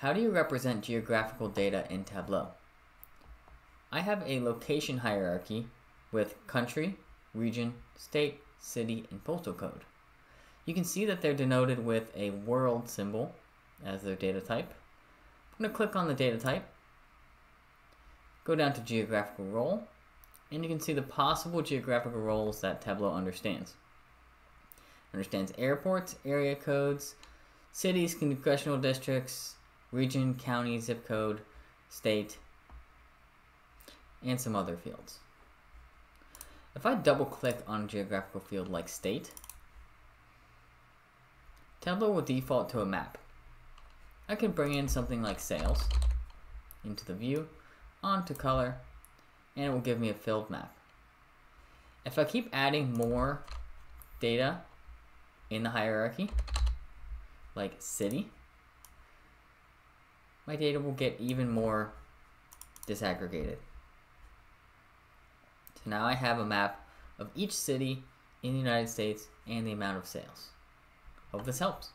How do you represent geographical data in Tableau? I have a location hierarchy with country, region, state, city, and postal code. You can see that they're denoted with a world symbol as their data type. I'm going to click on the data type, go down to geographical role, and you can see the possible geographical roles that Tableau understands. It understands airports, area codes, cities, congressional districts, region, county, zip code, state, and some other fields. If I double click on a geographical field like state, Tableau will default to a map. I can bring in something like sales into the view, onto color, and it will give me a filled map. If I keep adding more data in the hierarchy, like city, my data will get even more disaggregated. So now I have a map of each city in the United States and the amount of sales. Hope this helps.